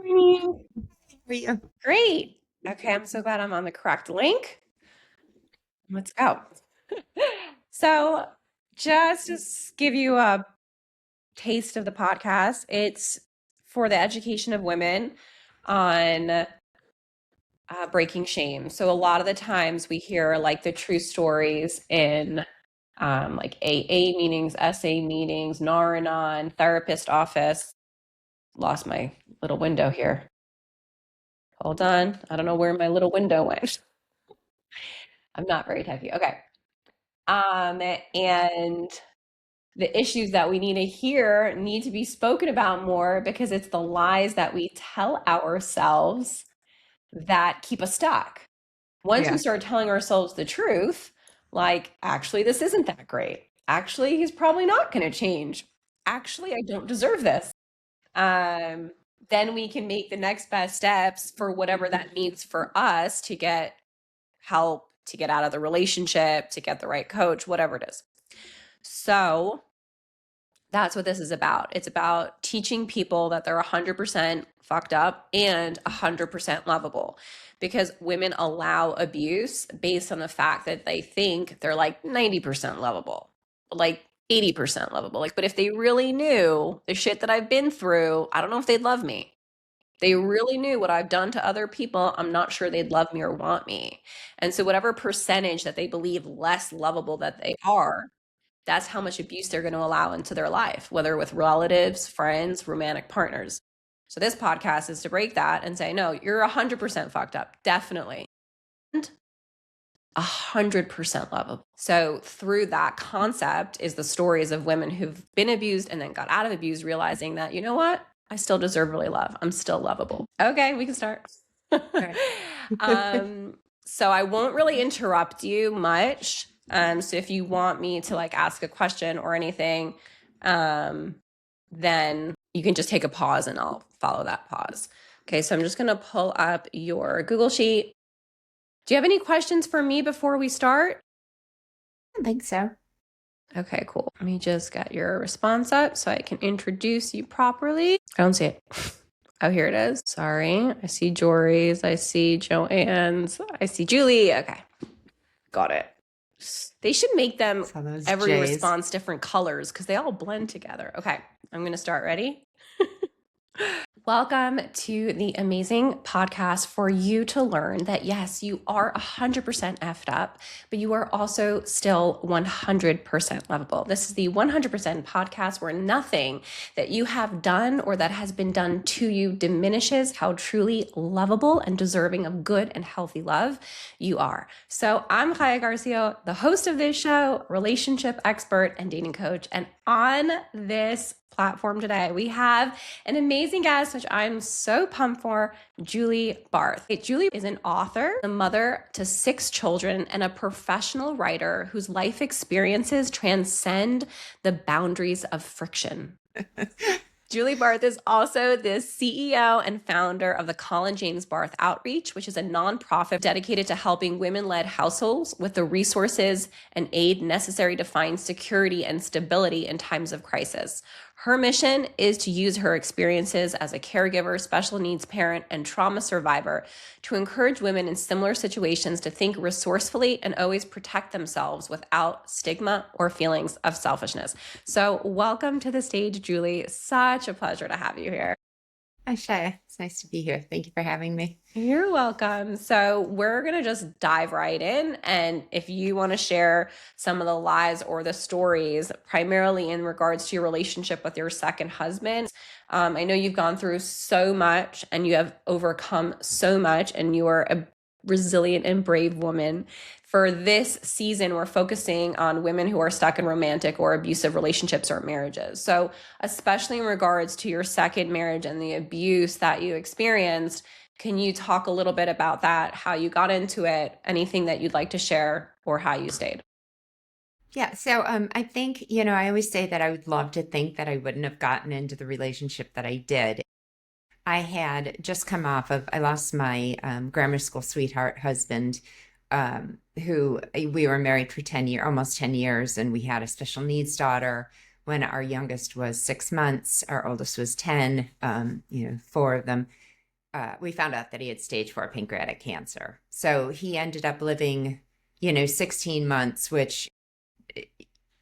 morning. How are you? Great. Okay, I'm so glad I'm on the correct link. Let's go. So, just to give you a taste of the podcast, it's for the education of women on breaking shame. So, a lot of the times we hear like the true stories in like AA meetings, SA meetings, Naranon, therapist office. Lost my little window here. Hold on. I don't know where my little window went. I'm not very techy. Okay. And the issues that we need to hear need to be spoken about more because it's the lies that we tell ourselves that keep us stuck. Once we Yeah. start telling ourselves the truth, like, actually, this isn't that great. Actually, he's probably not going to change. Actually, I don't deserve this. Um, then we can make the next best steps for whatever that means for us to get help, to get out of the relationship, to get the right coach, whatever it is. So that's what this is about. It's about teaching people that they're 100% fucked up and 100% lovable, because women allow abuse based on the fact that they think they're like 90% lovable, like 80% lovable. Like, but if they really knew the shit that I've been through, I don't know if they'd love me. They really knew what I've done to other people, I'm not sure they'd love me or want me. And so whatever percentage that they believe less lovable that they are, that's how much abuse they're going to allow into their life, whether with relatives, friends, romantic partners. So this podcast is to break that and say, no, you're 100% fucked up, definitely, and 100% lovable. So through that concept is the stories of women who've been abused and then got out of abuse, realizing that, you know what? I still deserve really love. I'm still lovable. Okay, we can start. Right. So I won't really interrupt you much. So if you want me to like ask a question or anything, then you can just take a pause and I'll follow that pause. Okay, so I'm just going to pull up your Google Sheet. Do you have any questions for me before we start? I think so. Okay, cool. Let me just get your response up so I can introduce you properly. I don't see it. Oh, here it is. Sorry. I see Jory's. I see Joanne's. I see Julie. Okay. Got it. They should make them every J's. response different colors because they all blend together. Okay. I'm going to start. Ready? Welcome to the amazing podcast for you to learn that, yes, you are 100% effed up, but you are also still 100% lovable. This is the 100% podcast where nothing that you have done or that has been done to you diminishes how truly lovable and deserving of good and healthy love you are. So I'm Kaya Garcia, the host of this show, relationship expert and dating coach. And on this platform today, we have an amazing guest, which I'm so pumped for, Julie Barth. Julie is an author, a mother to 6 children, and a professional writer whose life experiences transcend the boundaries of friction. Julie Barth is also the CEO and founder of the Colin James Barth Outreach, which is a nonprofit dedicated to helping women-led households with the resources and aid necessary to find security and stability in times of crisis. Her mission is to use her experiences as a caregiver, special needs parent, and trauma survivor to encourage women in similar situations to think resourcefully and always protect themselves without stigma or feelings of selfishness. So welcome to the stage, Julie. Such a pleasure to have you here. Hi, Shaya. It's nice to be here. Thank you for having me. You're welcome. So we're going to just dive right in. And if you want to share some of the lies or the stories, primarily in regards to your relationship with your second husband, I know you've gone through so much and you have overcome so much, and you are a resilient and brave woman. For this season, we're focusing on women who are stuck in romantic or abusive relationships or marriages. So especially in regards to your second marriage and the abuse that you experienced, can you talk a little bit about that, how you got into it, anything that you'd like to share, or how you stayed? Yeah. So I think, I always say that I would love to think that I wouldn't have gotten into the relationship that I did. I had just come off of, I lost my grammar school sweetheart husband, who we were married for 10 years, almost 10 years. And we had a special needs daughter when our youngest was 6 months, our oldest was 10, 4 of them. we found out that he had stage 4 pancreatic cancer. So he ended up living, 16 months, which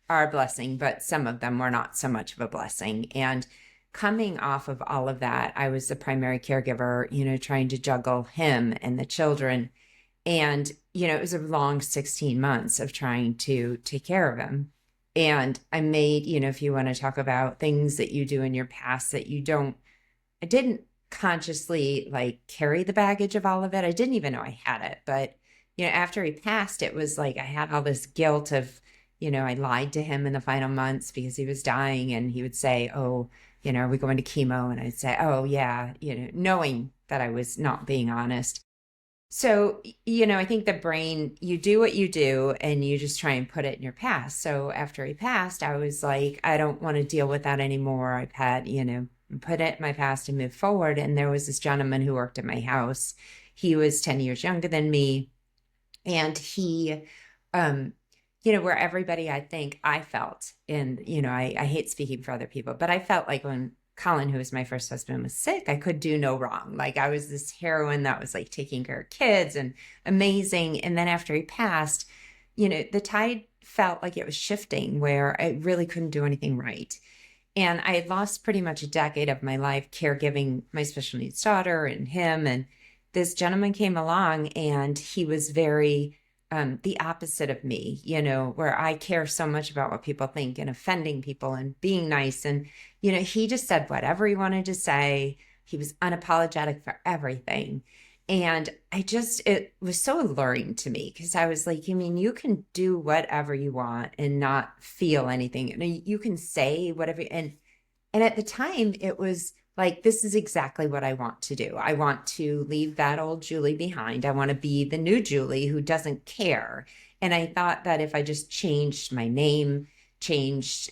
are a blessing, but some of them were not so much of a blessing. And coming off of all of that, I was the primary caregiver, trying to juggle him and the children. And, it was a long 16 months of trying to take care of him. And I made, if you want to talk about things that you do in your past that I didn't consciously like carry the baggage of all of it. I didn't even know I had it. But, after he passed, it was like I had all this guilt of, I lied to him in the final months because he was dying, and he would say, oh, are we going to chemo? And I'd say, oh, yeah, knowing that I was not being honest. So, I think the brain, you do what you do and you just try and put it in your past. So after he passed, I was like, I don't want to deal with that anymore. I've had, put it in my past and move forward. And there was this gentleman who worked at my house. He was 10 years younger than me. And he, where everybody, I think I felt, and, I hate speaking for other people, but I felt like when Colin, who was my first husband, was sick, I could do no wrong. Like I was this heroine that was like taking care of kids and amazing. And then after he passed, the tide felt like it was shifting where I really couldn't do anything right. And I had lost pretty much a decade of my life caregiving my special needs daughter and him. And this gentleman came along, and he was very the opposite of me, where I care so much about what people think and offending people and being nice. And, he just said whatever he wanted to say. He was unapologetic for everything. And it was so alluring to me because I was like, you can do whatever you want and not feel anything. And you can say whatever. And at the time, it was like, this is exactly what I want to do. I want to leave that old Julie behind. I want to be the new Julie who doesn't care. And I thought that if I just changed my name, changed,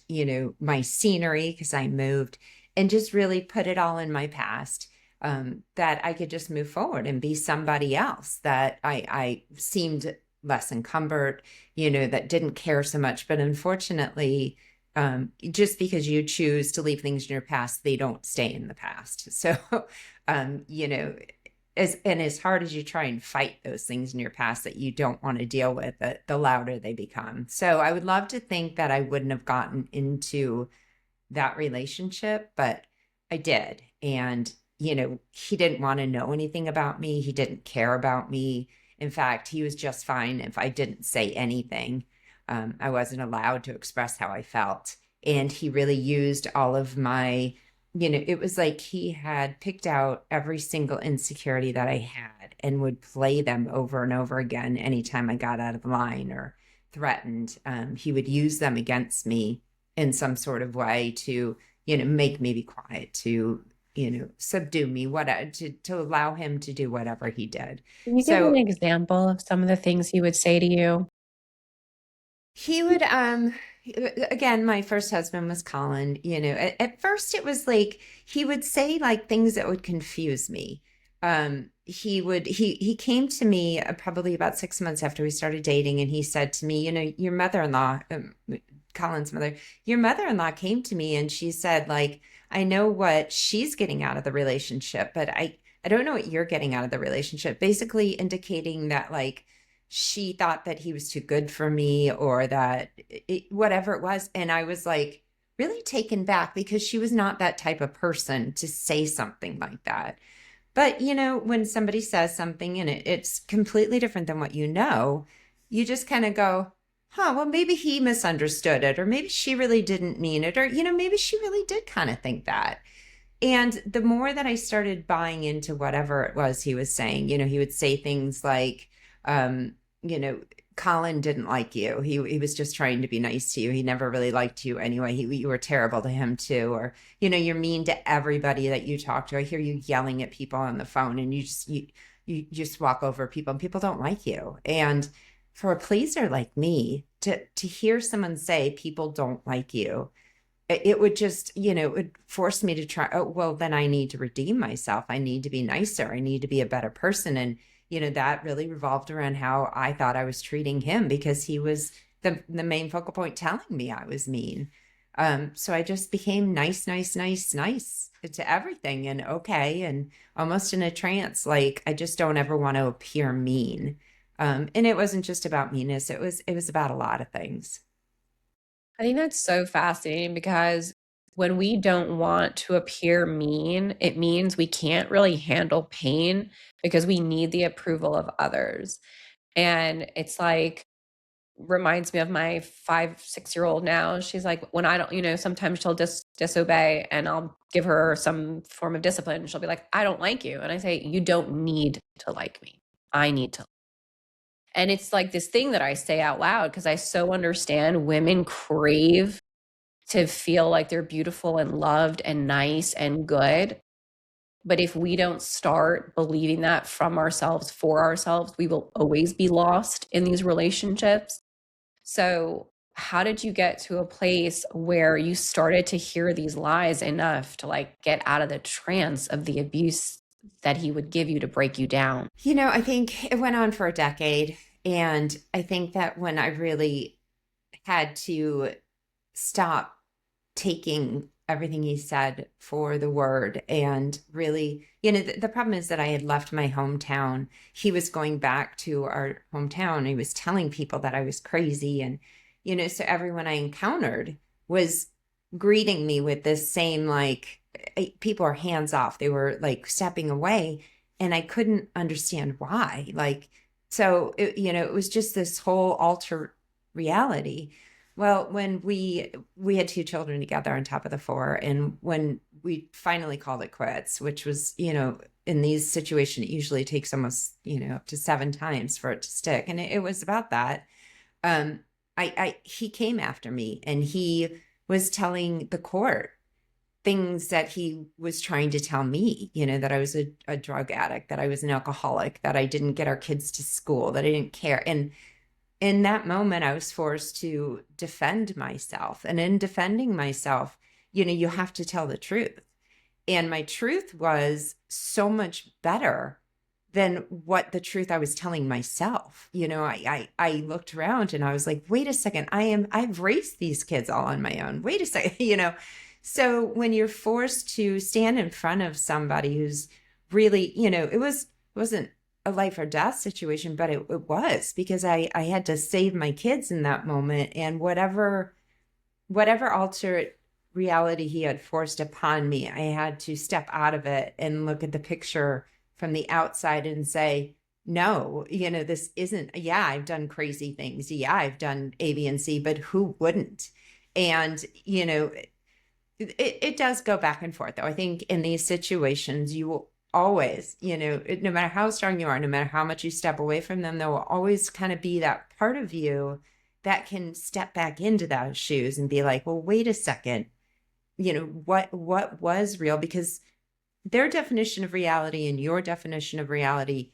my scenery, because I moved, and just really put it all in my past, that I could just move forward and be somebody else, that I seemed less encumbered, that didn't care so much. But unfortunately, just because you choose to leave things in your past, they don't stay in the past. So, as hard as you try and fight those things in your past that you don't want to deal with, the louder they become. So I would love to think that I wouldn't have gotten into that relationship, but I did. And, he didn't want to know anything about me. He didn't care about me. In fact, he was just fine if I didn't say anything. I wasn't allowed to express how I felt. And he really used all of my, it was like he had picked out every single insecurity that I had and would play them over and over again anytime I got out of line or threatened. He would use them against me in some sort of way to, make me be quiet, to, subdue me, to allow him to do whatever he did. Can you give an example of some of the things he would say to you? He would, again, my first husband was Colin, at first it was like, he would say like things that would confuse me. He came to me probably about 6 months after we started dating, and he said to me, your mother-in-law, Colin's mother, your mother-in-law came to me and she said, like, I know what she's getting out of the relationship, but I don't know what you're getting out of the relationship, basically indicating that like, she thought that he was too good for me, or that whatever it was. And I was like really taken back because she was not that type of person to say something like that. But, when somebody says something and it's completely different than what you just kind of go, well, maybe he misunderstood it, or maybe she really didn't mean it, or, maybe she really did kind of think that. And the more that I started buying into whatever it was he was saying, he would say things like, Colin didn't like you. He was just trying to be nice to you. He never really liked you anyway. You were terrible to him too. Or, you're mean to everybody that you talk to. I hear you yelling at people on the phone, and you just walk over people, and people don't like you. And for a pleaser like me, to hear someone say people don't like you, it would just, it would force me to try, oh, well, then I need to redeem myself. I need to be nicer. I need to be a better person. And that really revolved around how I thought I was treating him, because he was the main focal point telling me I was mean. So I just became nice, nice, nice, nice to everything and okay and almost in a trance. Like I just don't ever want to appear mean. And it wasn't just about meanness. It was about a lot of things. I think that's so fascinating because when we don't want to appear mean, it means we can't really handle pain because we need the approval of others. And it's like, reminds me of my 5, 6 year old now. She's like, when I don't, sometimes she'll disobey and I'll give her some form of discipline. She'll be like, I don't like you. And I say, you don't need to like me. I need to. And it's like this thing that I say out loud because I so understand women crave to feel like they're beautiful and loved and nice and good. But if we don't start believing that from ourselves for ourselves, we will always be lost in these relationships. So, how did you get to a place where you started to hear these lies enough to like get out of the trance of the abuse that he would give you to break you down? I think it went on for a decade. And I think that when I really had to stop taking everything he said for the word and really, the problem is that I had left my hometown. He was going back to our hometown. He was telling people that I was crazy. And, so everyone I encountered was greeting me with this same, like, people are hands off. They were like stepping away. And I couldn't understand why. Like, so, it was just this whole alter reality. Well, when we had two children together on top of the four, and when we finally called it quits, which was, in these situations, it usually takes almost, up to 7 times for it to stick. And it was about that. He came after me and he was telling the court things that he was trying to tell me, that I was a drug addict, that I was an alcoholic, that I didn't get our kids to school, that I didn't care. And in that moment, I was forced to defend myself. And in defending myself, you have to tell the truth. And my truth was so much better than what the truth I was telling myself. I looked around and I was like, wait a second, I've raised these kids all on my own. Wait a second, So when you're forced to stand in front of somebody who's really, it wasn't a life or death situation, but it was because I had to save my kids in that moment. And whatever altered reality he had forced upon me, I had to step out of it and look at the picture from the outside and say, no, this isn't, yeah, I've done crazy things. Yeah, I've done A, B, and C, but who wouldn't? And, it does go back and forth, though. I think in these situations, you will always, no matter how strong you are, no matter how much you step away from them, there will always kind of be that part of you that can step back into those shoes and be like, well, wait a second, what was real? Because their definition of reality and your definition of reality,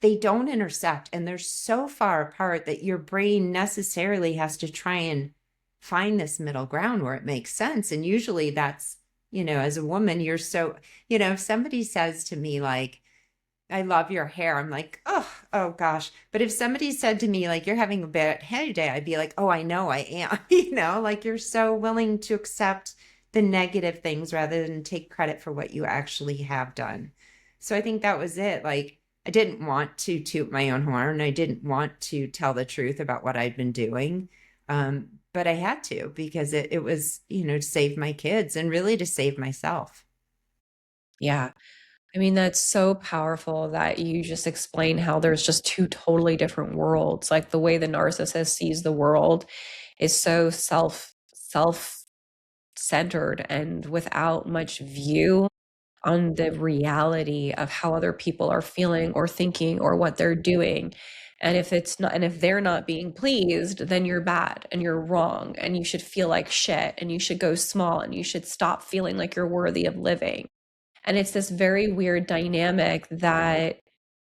they don't intersect, and they're so far apart that your brain necessarily has to try and find this middle ground where it makes sense. And usually that's, as a woman, you're so, if somebody says to me, like, I love your hair, I'm like, oh gosh. But if somebody said to me, like, you're having a bad hair day, I'd be like, oh, I know I am, like you're so willing to accept the negative things rather than take credit for what you actually have done. So I think that was it. Like, I didn't want to toot my own horn. I didn't want to tell the truth about what I'd been doing. But I had to because it was, to save my kids and really to save myself. Yeah. I mean, that's so powerful that you just explain how there's just two totally different worlds. Like the way the narcissist sees the world is so self centered and without much view on the reality of how other people are feeling or thinking or what they're doing. And if they're not being pleased, then you're bad and you're wrong and you should feel like shit and you should go small and you should stop feeling like you're worthy of living. And it's this very weird dynamic that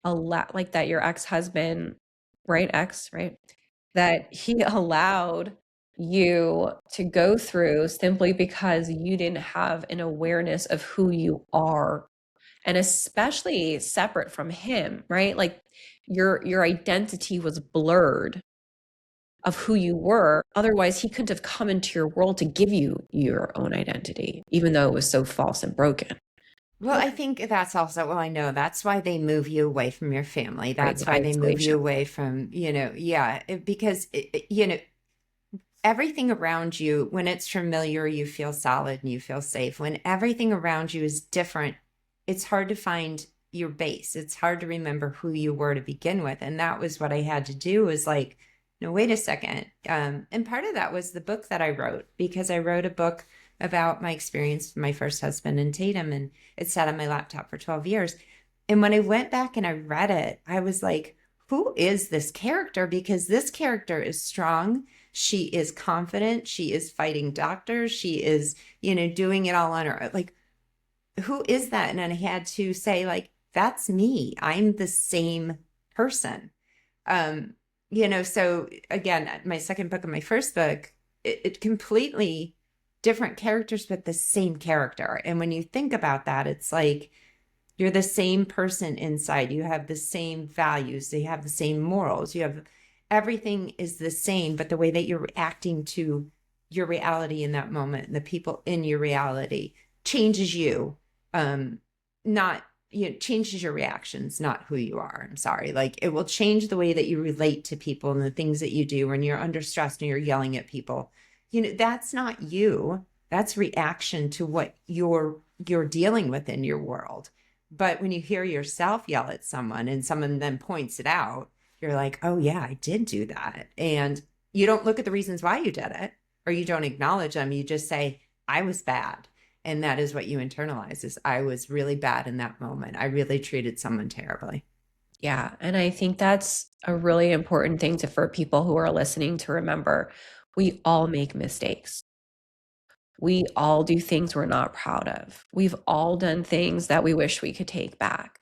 a lot like that your ex-husband, right? Ex, right? That he allowed you to go through simply because you didn't have an awareness of who you are, and especially separate from him, right? Like your identity was blurred of who you were. Otherwise, he couldn't have come into your world to give you your own identity, even though it was so false and broken. Well, I think that's also, well, I know that's why they move you away from your family. Right. That's The why they move you isolation. away from, yeah, because, everything around you, when it's familiar, you feel solid and you feel safe. When everything around you is different, it's hard to find your base. It's hard to remember who you were to begin with. And that was what I had to do, was like, no, wait a second. And part of that was the book that I wrote, because I wrote a book about my experience with my first husband in Tatum, and it sat on my laptop for 12 years. And when I went back and I read it, I was like, who is this character? Because this character is strong. She is confident. She is fighting doctors. She is, doing it all on her. Like, who is that? And I had to say, like, that's me. I'm the same person. Um, so again, my second book and my first book, it completely different characters, but the same character. And when you think about that, it's like you're the same person inside. You have the same values. You have the same morals. You have everything is the same, but the way that you're reacting to your reality in that moment and the people in your reality changes you. Not changes your reactions, not who you are. I'm sorry. Like, it will change the way that you relate to people and the things that you do when you're under stress and you're yelling at people. That's not you. That's reaction to what you're dealing with in your world. But when you hear yourself yell at someone and someone then points it out, you're like, oh yeah, I did do that. And you don't look at the reasons why you did it, or you don't acknowledge them. You just say, I was bad. And that is what you internalize, is I was really bad in that moment. I really treated someone terribly. Yeah. And I think that's a really important thing for people who are listening to remember. We all make mistakes. We all do things we're not proud of. We've all done things that we wish we could take back,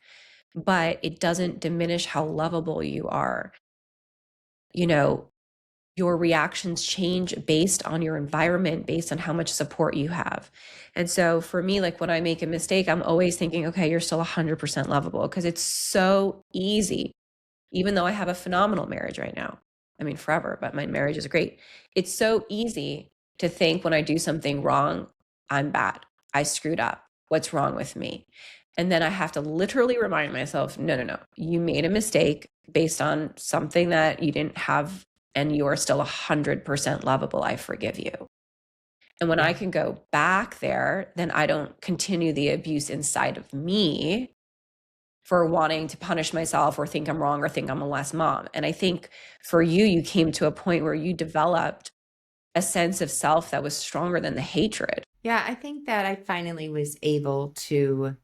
but it doesn't diminish how lovable you are. You know, your reactions change based on your environment, based on how much support you have. And so for me, like when I make a mistake, I'm always thinking, okay, you're still 100% lovable, because it's so easy, even though I have a phenomenal marriage right now. I mean, forever, but my marriage is great. It's so easy to think when I do something wrong, I'm bad. I screwed up. What's wrong with me? And then I have to literally remind myself, no, no, no. You made a mistake based on something that you didn't have, and you are still 100% lovable. I forgive you. And when I Yeah. can go back there, then I don't continue the abuse inside of me for wanting to punish myself or think I'm wrong or think I'm a less mom. And I think for you, you came to a point where you developed a sense of self that was stronger than the hatred. Yeah, I think that I finally was able to,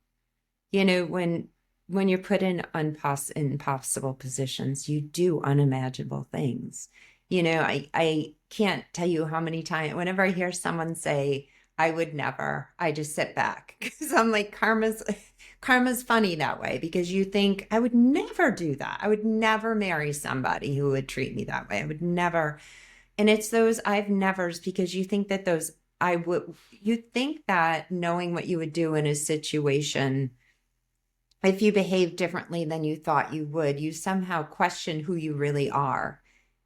when you're put in impossible positions, you do unimaginable things. I can't tell you how many times, whenever I hear someone say, I would never, I just sit back, because I'm like, karma's funny that way, because you think, I would never do that. I would never marry somebody who would treat me that way. I would never. And it's those I've nevers, because you think that those you think that knowing what you would do in a situation, if you behave differently than you thought you would, you somehow question who you really are.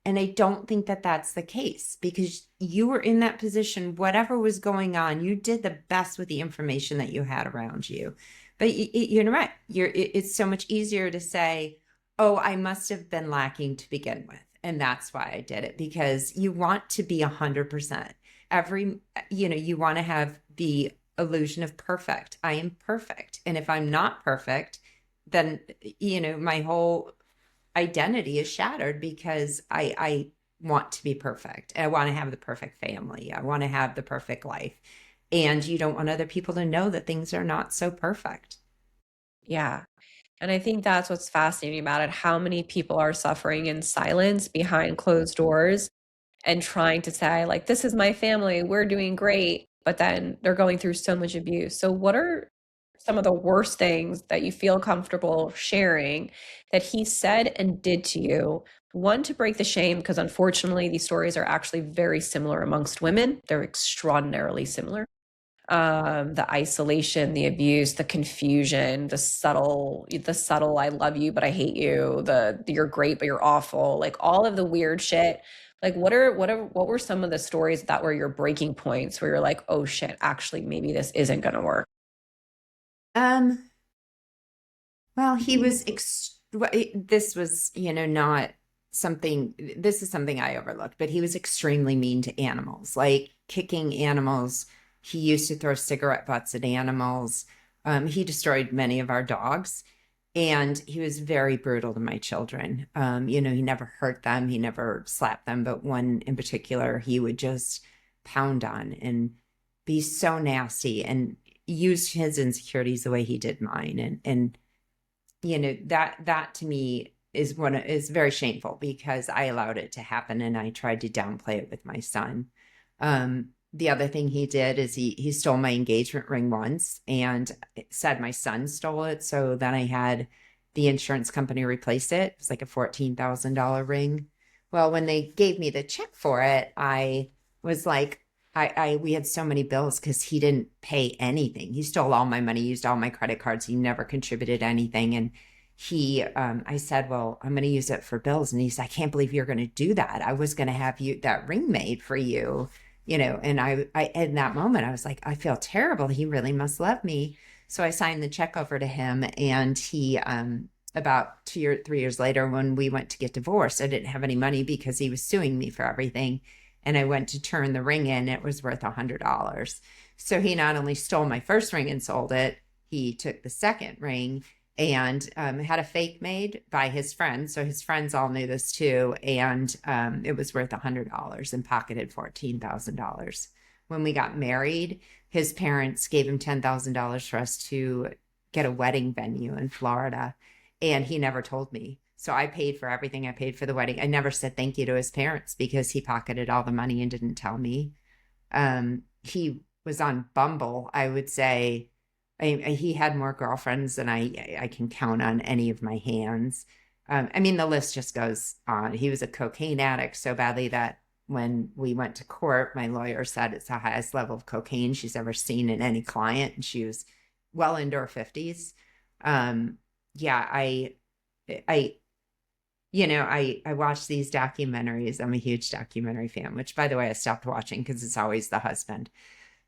And I don't think that that's the case, because you were in that position, whatever was going on, you did the best with the information that you had around you. But you're right. It's so much easier to say, oh, I must have been lacking to begin with. And that's why I did it, because you want to be 100%. You want to have the illusion of perfect. I am perfect. And if I'm not perfect, then, my whole identity is shattered, because I want to be perfect. I want to have the perfect family. I want to have the perfect life. And you don't want other people to know that things are not so perfect. Yeah. And I think that's what's fascinating about it. How many people are suffering in silence behind closed doors and trying to say, like, this is my family, we're doing great, but then they're going through so much abuse. So, what are some of the worst things that you feel comfortable sharing that he said and did to you? One, to break the shame, because unfortunately, these stories are actually very similar amongst women, they're extraordinarily similar. The isolation, the abuse, the confusion, the subtle I love you but I hate you, the you're great but you're awful, like all of the weird shit. Like what were some of the stories that were your breaking points where you're like, oh shit, actually maybe this isn't gonna work? Um, well, this was, not something, this is something I overlooked, but he was extremely mean to animals, like kicking animals. He used to throw cigarette butts at animals. He destroyed many of our dogs, and he was very brutal to my children. He never hurt them, he never slapped them, but one in particular, he would just pound on and be so nasty and used his insecurities the way he did mine. And that to me is very shameful because I allowed it to happen and I tried to downplay it with my son. The other thing he did is he stole my engagement ring once and said my son stole it. So then I had the insurance company replace it. It was like a $14,000 ring. Well, when they gave me the check for it, I was like, we had so many bills because he didn't pay anything. He stole all my money, used all my credit cards. He never contributed anything. And I said, well, I'm going to use it for bills. And he said, I can't believe you're going to do that. I was going to have that ring made for you, and in that moment, I was like, I feel terrible. He really must love me. So I signed the check over to him, and he, about 3 years later, when we went to get divorced, I didn't have any money because he was suing me for everything. And I went to turn the ring in. It was worth $100. So he not only stole my first ring and sold it, he took the second ring and had a fake made by his friends. So his friends all knew this too. And it was worth $100 and pocketed $14,000. When we got married, his parents gave him $10,000 for us to get a wedding venue in Florida. And he never told me. So I paid for everything. I paid for the wedding. I never said thank you to his parents because he pocketed all the money and didn't tell me. He was on Bumble, I would say. He had more girlfriends than I can count on any of my hands. The list just goes on. He was a cocaine addict so badly that when we went to court, my lawyer said it's the highest level of cocaine she's ever seen in any client. And she was well into her 50s. Yeah, I, I watch these documentaries. I'm a huge documentary fan, which by the way, I stopped watching because it's always the husband.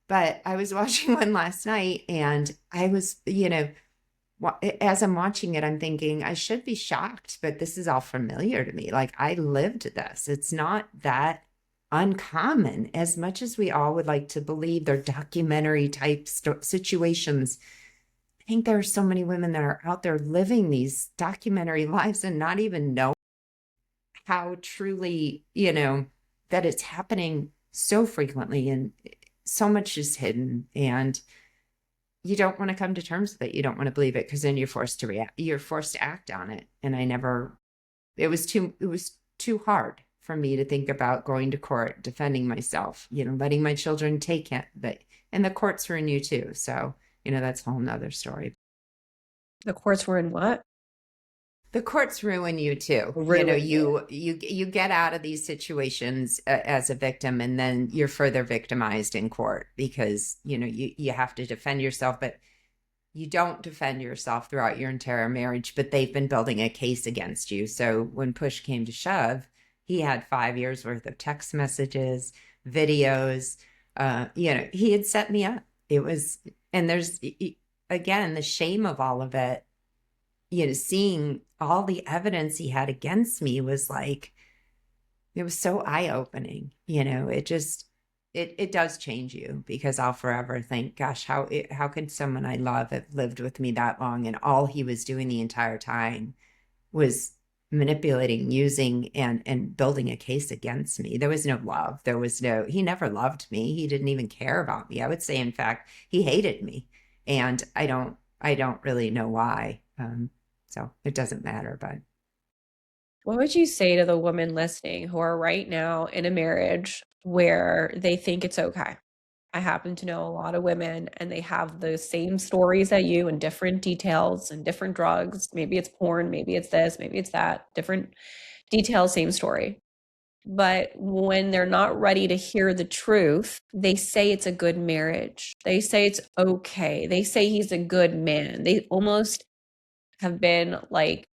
But I was watching one last night and I was, as I'm watching it, I'm thinking I should be shocked, but this is all familiar to me. Like I lived this. It's not that uncommon as much as we all would like to believe they're documentary type situations. I think there are so many women that are out there living these documentary lives and not even know how truly, that it's happening so frequently and so much is hidden and you don't want to come to terms with it. You don't want to believe it because then you're forced to react. You're forced to act on it. And it was too hard for me to think about going to court, defending myself, letting my children take it. And the courts ruin you too. So, that's a whole nother story. The courts were in what? The courts ruin you too. Ruin You get out of these situations as a victim, and then you're further victimized in court because you have to defend yourself, but you don't defend yourself throughout your entire marriage. But they've been building a case against you. So when push came to shove, he had 5 years worth of text messages, videos. He had set me up. And there's again the shame of all of it. Seeing all the evidence he had against me was like, it was so eye-opening. It does change you because I'll forever think, gosh, how could someone I love have lived with me that long? And all he was doing the entire time was manipulating, using, and building a case against me. There was no love. He never loved me. He didn't even care about me. I would say, in fact, he hated me. And I don't really know why. So it doesn't matter, but. What would you say to the women listening who are right now in a marriage where they think it's okay? I happen to know a lot of women and they have the same stories that you and different details and different drugs. Maybe it's porn, maybe it's this, maybe it's that, different details, same story. But when they're not ready to hear the truth, they say it's a good marriage. They say it's okay. They say he's a good man. They almost have been like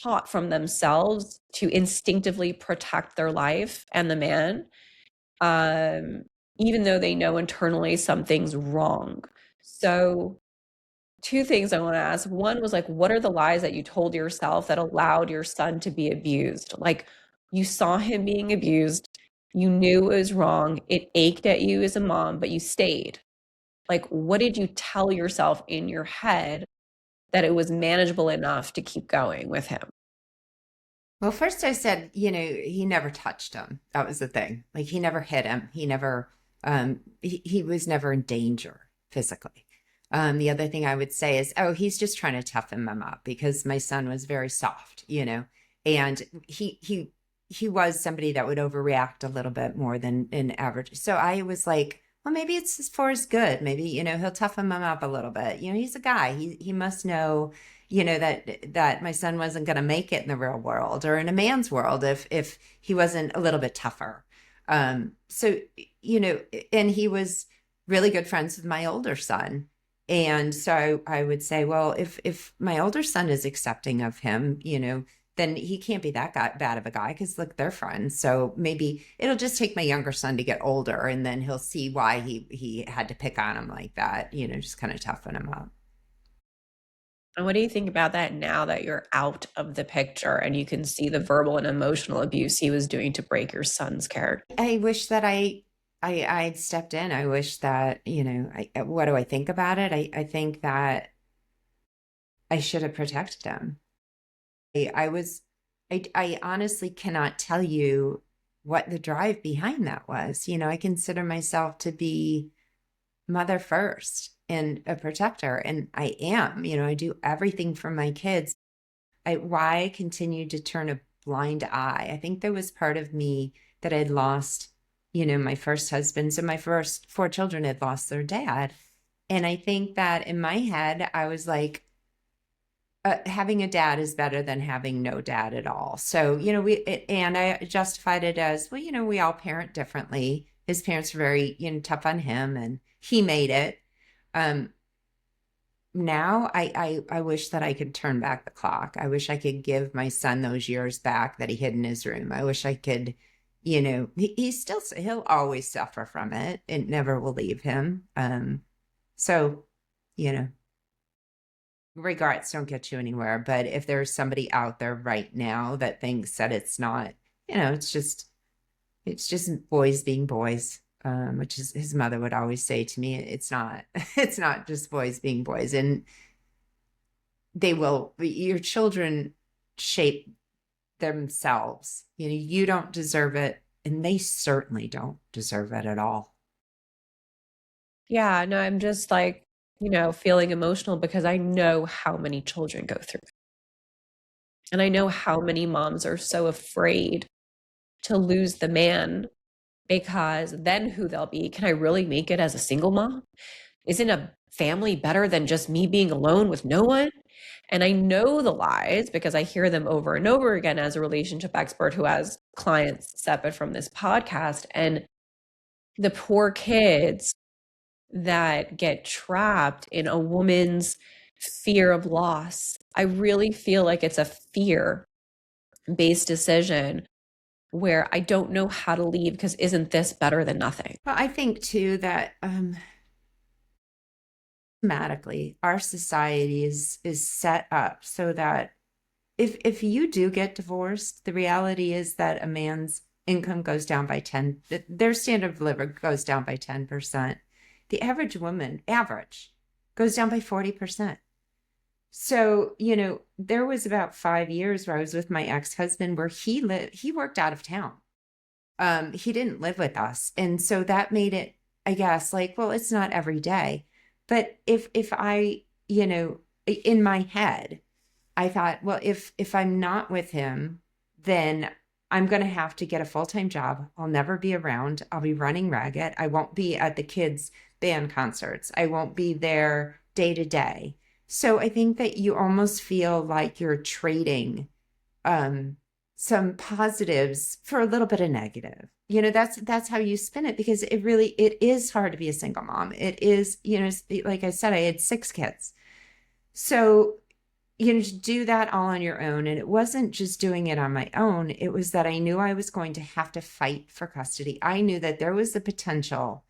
taught from themselves to instinctively protect their life and the man, um, even though they know internally something's wrong. So, two things I want to ask. One was like, what are the lies that you told yourself that allowed your son to be abused? Like, you saw him being abused, you knew it was wrong, it ached at you as a mom, but you stayed. Like, what did you tell yourself in your head that it was manageable enough to keep going with him? Well, first I said, he never touched him. That was the thing. Like he never hit him. He was never in danger physically. The other thing I would say is, oh, he's just trying to toughen him up because my son was very soft, and he was somebody that would overreact a little bit more than an average. So I was like, well, maybe it's for his good. Maybe, he'll toughen him up a little bit. He's a guy. He must know, that my son wasn't going to make it in the real world or in a man's world if he wasn't a little bit tougher. So, and he was really good friends with my older son. And so I would say, well, if my older son is accepting of him, then he can't be that bad of a guy because look, they're friends. So maybe it'll just take my younger son to get older, and then he'll see why he had to pick on him like that, just kind of toughen him up. And what do you think about that now that you're out of the picture and you can see the verbal and emotional abuse he was doing to break your son's character? I wish that I'd stepped in. I wish that, what do I think about it? I think that I should have protected him. I honestly cannot tell you what the drive behind that was. I consider myself to be mother first and a protector, and I am. I do everything for my kids. Why I continued to turn a blind eye. I think there was part of me that I'd lost, my first husband. So my first four children had lost their dad. And I think that in my head, I was like, having a dad is better than having no dad at all. So, and I justified it as, well, we all parent differently. His parents were very, tough on him and he made it. Now I wish that I could turn back the clock. I wish I could give my son those years back that he hid in his room. I wish I could, he'll always suffer from it. It never will leave him. So, regrets don't get you anywhere. But if there's somebody out there right now that thinks that it's not, it's just boys being boys. Which is his mother would always say to me, it's not just boys being boys. And your children shape themselves. You don't deserve it. And they certainly don't deserve it at all. Yeah, no, I'm just like, feeling emotional because I know how many children go through. And I know how many moms are so afraid to lose the man because then who they'll be. Can I really make it as a single mom? Isn't a family better than just me being alone with no one? And I know the lies because I hear them over and over again as a relationship expert who has clients separate from this podcast. And the poor kids that get trapped in a woman's fear of loss, I really feel like it's a fear-based decision where I don't know how to leave because isn't this better than nothing? Well, I think too that automatically our society is set up so that if you do get divorced, the reality is that a man's income goes down by 10, their standard of living goes down by 10%. The average woman, goes down by 40%. So, there was about 5 years where I was with my ex-husband where he worked out of town. He didn't live with us. And so that made it, I guess, like, well, it's not every day. But if I, in my head, I thought, well, if I'm not with him, then I'm going to have to get a full-time job. I'll never be around. I'll be running ragged. I won't be at the kids' band concerts. I won't be there day to day. So I think that you almost feel like you're trading some positives for a little bit of negative. That's how you spin it, because it is hard to be a single mom. It is, like I said, I had 6 kids. So to do that all on your own. And it wasn't just doing it on my own. It was that I knew I was going to have to fight for custody. I knew that there was the potential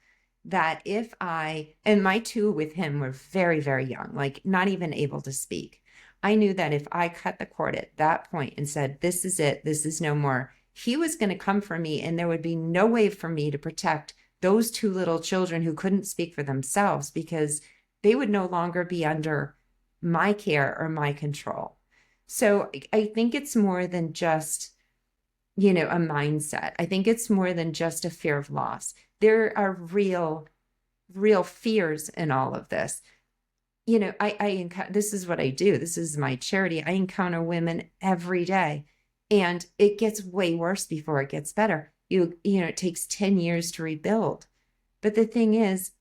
that if and my two with him were very, very young, like not even able to speak. I knew that if I cut the cord at that point and said, this is it, this is no more, he was going to come for me, and there would be no way for me to protect those two little children who couldn't speak for themselves, because they would no longer be under my care or my control. So I think it's more than just, a mindset. I think it's more than just a fear of loss. There are real fears in all of this. This is what I do. This is my charity. I encounter women every day, and it gets way worse before it gets better. It takes 10 years to rebuild. But the thing is,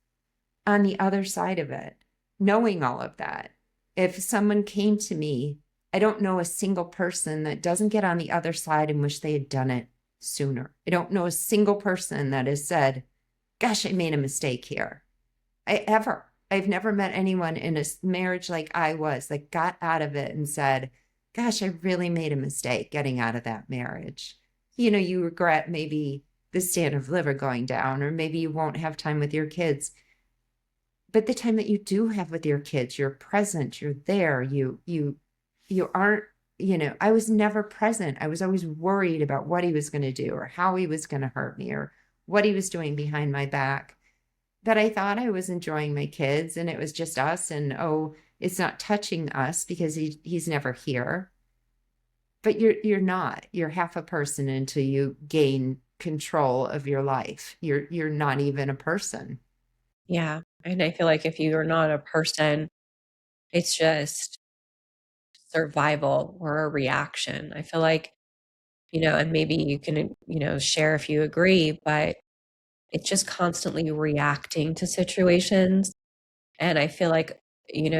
on the other side of it, knowing all of that, if someone came to me, I don't know a single person that doesn't get on the other side and wish they had done it sooner. I don't know a single person that has said, gosh, I made a mistake here. I've never met anyone in a marriage like I was that got out of it and said, gosh, I really made a mistake getting out of that marriage. You regret maybe the standard of living going down, or maybe you won't have time with your kids. But the time that you do have with your kids, you're present, you're there, you aren't, I was never present. I was always worried about what he was going to do, or how he was going to hurt me, or what he was doing behind my back. That I thought I was enjoying my kids, and it was just us, and it's not touching us because he's never here. But you're not. You're half a person until you gain control of your life. You're not even a person. Yeah. And I feel like if you are not a person, it's just survival or a reaction. I feel like, and maybe you can, share if you agree, but it's just constantly reacting to situations. And I feel like,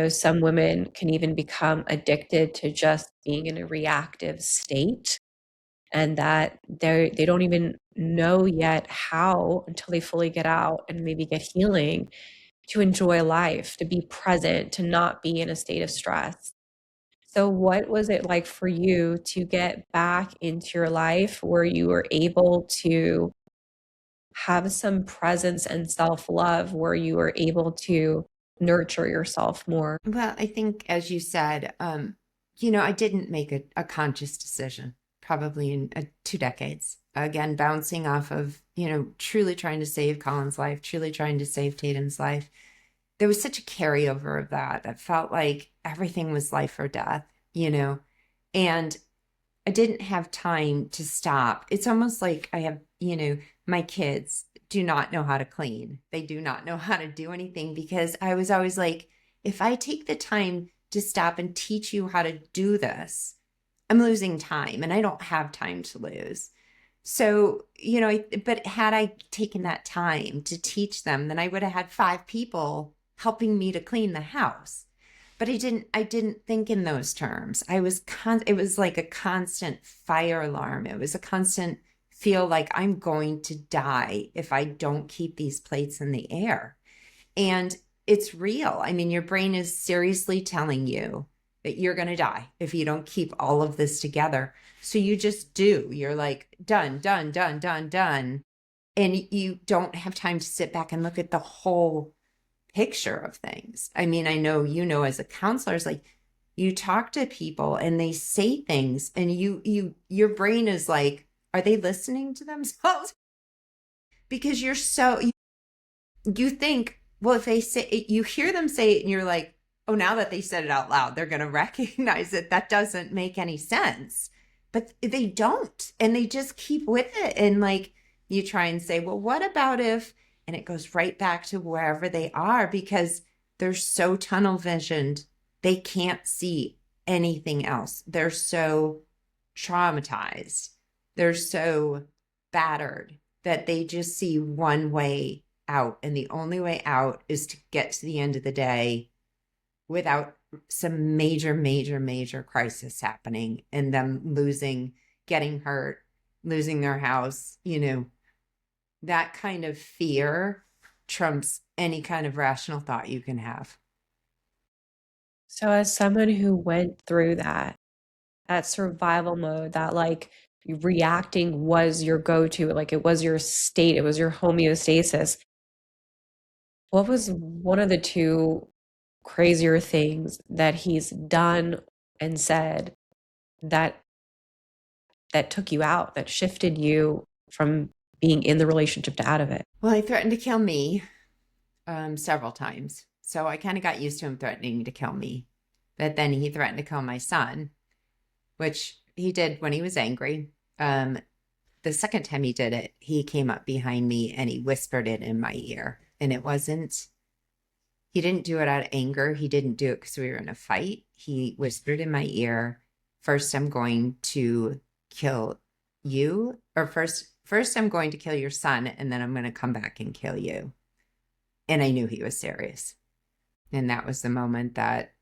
some women can even become addicted to just being in a reactive state, and that they don't even know yet how, until they fully get out and maybe get healing, to enjoy life, to be present, to not be in a state of stress. So what was it like for you to get back into your life where you were able to have some presence and self-love, where you were able to nurture yourself more? Well, I think, as you said, I didn't make a conscious decision, probably in 2 decades. Again, bouncing off of, truly trying to save Colin's life, truly trying to save Tatum's life. There was such a carryover of that. It felt like everything was life or death, and I didn't have time to stop. It's almost like I have, my kids do not know how to clean. They do not know how to do anything, because I was always like, if I take the time to stop and teach you how to do this, I'm losing time, and I don't have time to lose. So, but had I taken that time to teach them, then I would have had 5 people helping me to clean the house. But I didn't think in those terms. It was like a constant fire alarm. It was a constant feel like I'm going to die if I don't keep these plates in the air. And it's real. I mean, your brain is seriously telling you that you're going to die if you don't keep all of this together. So you just do. You're like, done, done, done, done, done. And you don't have time to sit back and look at the whole picture of things. I mean, I know, as a counselor, it's like you talk to people and they say things, and your brain is like, are they listening to themselves? Because you think, well, if they say it, you hear them say it, and you're like, oh, now that they said it out loud, they're going to recognize it. That doesn't make any sense. But they don't. And they just keep with it. And like, you try and say, well, what about if, and it goes right back to wherever they are, because they're so tunnel visioned, they can't see anything else. They're so traumatized. They're so battered that they just see one way out. And the only way out is to get to the end of the day without some major, major, major crisis happening, and them getting hurt, losing their house. That kind of fear trumps any kind of rational thought you can have. So as someone who went through that survival mode, that like reacting was your go-to, like it was your state, it was your homeostasis. What was one of the two crazier things that he's done and said that took you out, that shifted you from being in the relationship to out of it? Well, he threatened to kill me several times. So I kind of got used to him threatening to kill me. But then he threatened to kill my son, which he did when he was angry. The second time he did it, he came up behind me and he whispered it in my ear. And it wasn't, he didn't do it out of anger. He didn't do it because we were in a fight. He whispered in my ear, first I'm going to kill you, or first I'm going to kill your son, and then I'm going to come back and kill you. And I knew he was serious. And that was the moment that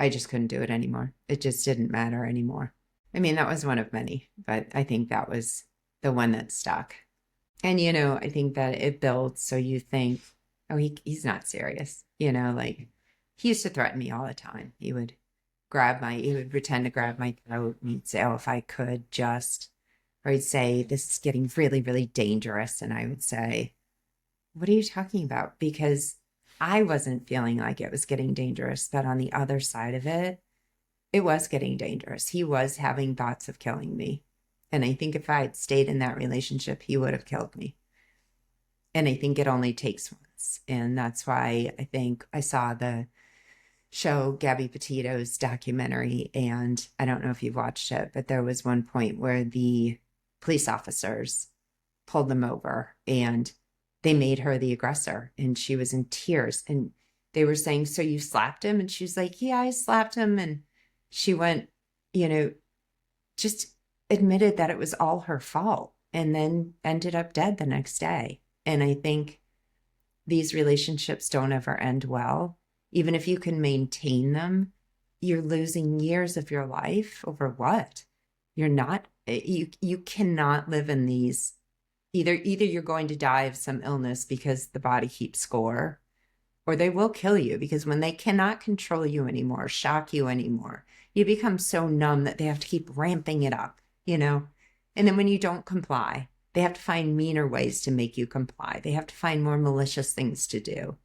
I just couldn't do it anymore. It just didn't matter anymore. I mean, that was one of many, but I think that was the one that stuck. And, I think that it builds. So you think, oh, he's not serious. Like he used to threaten me all the time. He would pretend to grab my throat and he'd say, oh, if I could just, or he'd say, this is getting really, really dangerous. And I would say, what are you talking about? Because I wasn't feeling like it was getting dangerous, but on the other side of it, it was getting dangerous. He was having thoughts of killing me. And I think if I had stayed in that relationship, he would have killed me. And I think it only takes once. And that's why I think I saw the show Gabby Petito's documentary. And I don't know if you've watched it, but there was one point where the police officers pulled them over and they made her the aggressor. And she was in tears. And they were saying, so you slapped him? And she was like, yeah, I slapped him. And she went, just admitted that it was all her fault and then ended up dead the next day. And I think these relationships don't ever end well. Even if you can maintain them, you're losing years of your life over what? You cannot live in these. Either you're going to die of some illness because the body keeps score, or they will kill you because when they cannot control you anymore, shock you anymore, you become so numb that they have to keep ramping it up, And then when you don't comply, they have to find meaner ways to make you comply. They have to find more malicious things to do.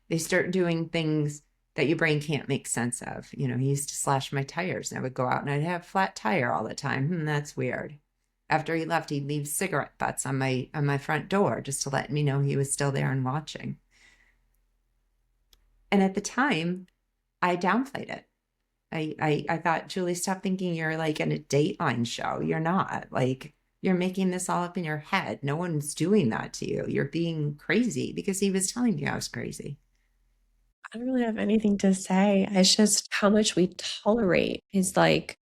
They start doing things that your brain can't make sense of. He used to slash my tires and I would go out and I'd have a flat tire all the time. That's weird. After he left, he'd leave cigarette butts on my front door just to let me know he was still there and watching. And at the time, I downplayed it. I thought, Julie, stop thinking you're like in a Dateline show. You're not. Like, you're making this all up in your head. No one's doing that to you. You're being crazy, because he was telling me I was crazy. I don't really have anything to say. It's just how much we tolerate is like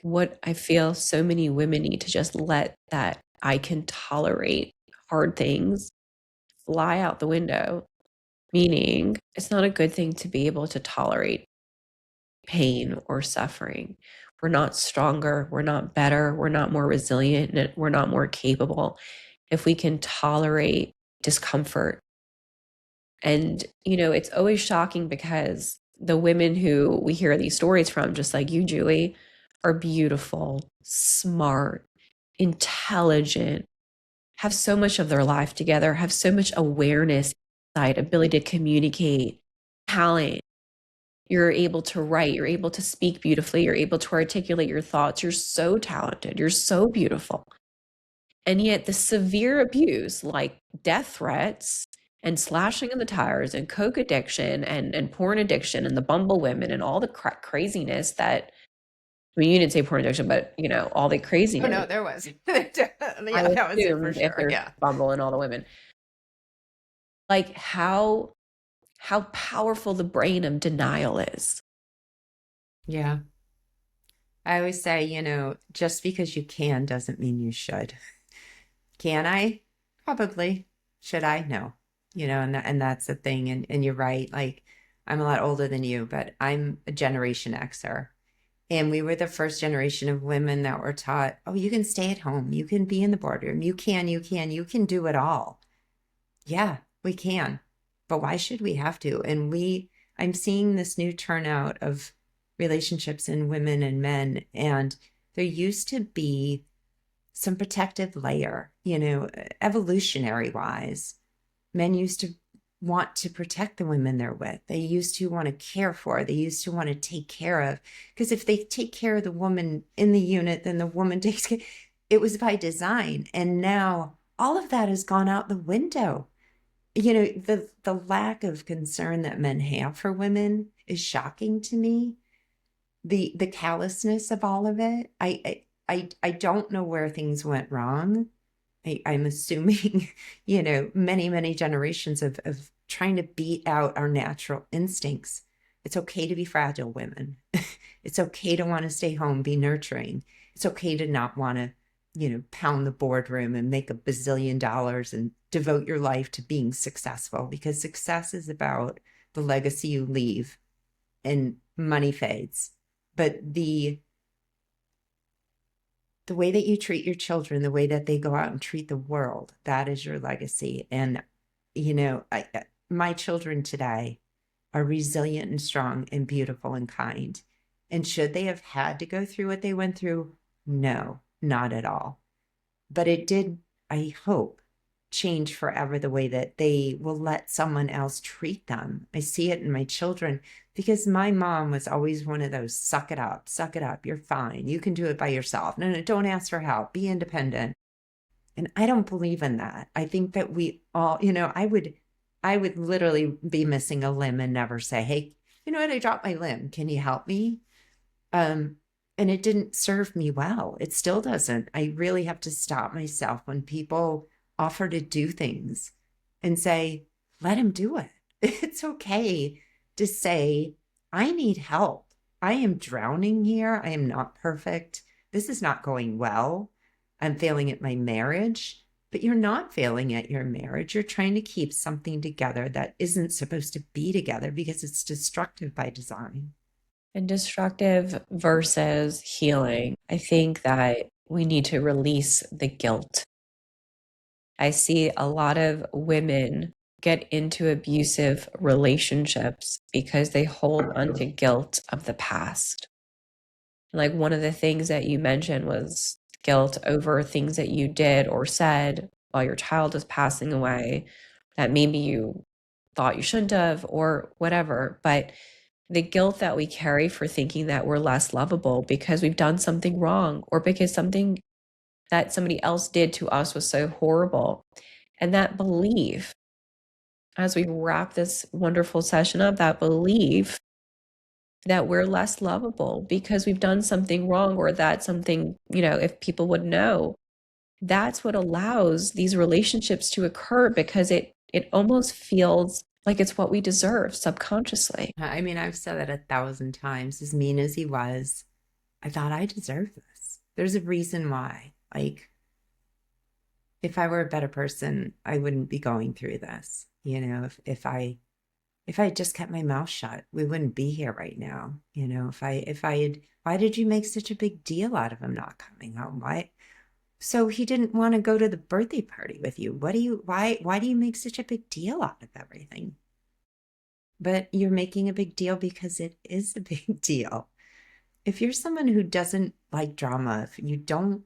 what I feel so many women need to just let that I can tolerate hard things fly out the window. Meaning, it's not a good thing to be able to tolerate pain or suffering. We're not stronger, we're not better, we're not more resilient, we're not more capable if we can tolerate discomfort. And, it's always shocking because the women who we hear these stories from, just like you, Julie, are beautiful, smart, intelligent, have so much of their life together, have so much awareness, ability to communicate, talent. You're able to write, you're able to speak beautifully, you're able to articulate your thoughts. You're so talented, you're so beautiful. And yet the severe abuse, like death threats and slashing of the tires and coke addiction and porn addiction and the Bumble women and all the craziness that, I mean, you didn't say porn addiction, but all the craziness. Oh no, there was. Yeah, that was it for sure. If there's Bumble and all the women, like how powerful the brain of denial is. Yeah. I always say, just because you can doesn't mean you should. Can I? Probably. Should I? No. And that's the thing. And you're right. Like, I'm a lot older than you, but I'm a Generation Xer. And we were the first generation of women that were taught, oh, you can stay at home. You can be in the boardroom. You can do it all. Yeah, we can. But why should we have to? And I'm seeing this new turnout of relationships in women and men, and there used to be some protective layer, evolutionary wise. Men used to want to protect the women they're with. They used to want to care for, they used to want to take care of. Because if they take care of the woman in the unit, then the woman takes care. It was by design. And now all of that has gone out the window. The lack of concern that men have for women is shocking to me. The callousness of all of it. I don't know where things went wrong. I'm assuming, many, many generations of trying to beat out our natural instincts. It's okay to be fragile women. It's okay to want to stay home, be nurturing. It's okay to not want to, pound the boardroom and make $1 bazillion and devote your life to being successful, because success is about the legacy you leave and money fades. But the way that you treat your children, the way that they go out and treat the world, that is your legacy. And, my children today are resilient and strong and beautiful and kind. And should they have had to go through what they went through? No, not at all. But it did, I hope, change forever the way that they will let someone else treat them. I see it in my children, because my mom was always one of those suck it up, you're fine, you can do it by yourself. No, don't ask for help, be independent. And I don't believe in that. I think that we all, I would literally be missing a limb and never say, hey, you know what, I dropped my limb, can you help me? And it didn't serve me well. It still doesn't. I really have to stop myself when people offer to do things and say, let him do it. It's okay to say, I need help. I am drowning here. I am not perfect. This is not going well. I'm failing at my marriage. But you're not failing at your marriage. You're trying to keep something together that isn't supposed to be together because it's destructive by design. And destructive versus healing. I think that we need to release the guilt. I see a lot of women get into abusive relationships because they hold onto guilt of the past. Like one of the things that you mentioned was guilt over things that you did or said while your child was passing away that maybe you thought you shouldn't have or whatever. But the guilt that we carry for thinking that we're less lovable because we've done something wrong or because something that somebody else did to us was so horrible. And that belief, as we wrap this wonderful session up, that belief that we're less lovable because we've done something wrong or that something, if people would know, that's what allows these relationships to occur because it almost feels like it's what we deserve subconsciously. I mean, I've said that 1,000 times. As mean as he was, I thought I deserved this. There's a reason why. Like, if I were a better person, I wouldn't be going through this. If I had just kept my mouth shut, we wouldn't be here right now. If I had, why did you make such a big deal out of him not coming home? Why? So he didn't want to go to the birthday party with you. Why do you make such a big deal out of everything? But you're making a big deal because it is a big deal. If you're someone who doesn't like drama, if you don't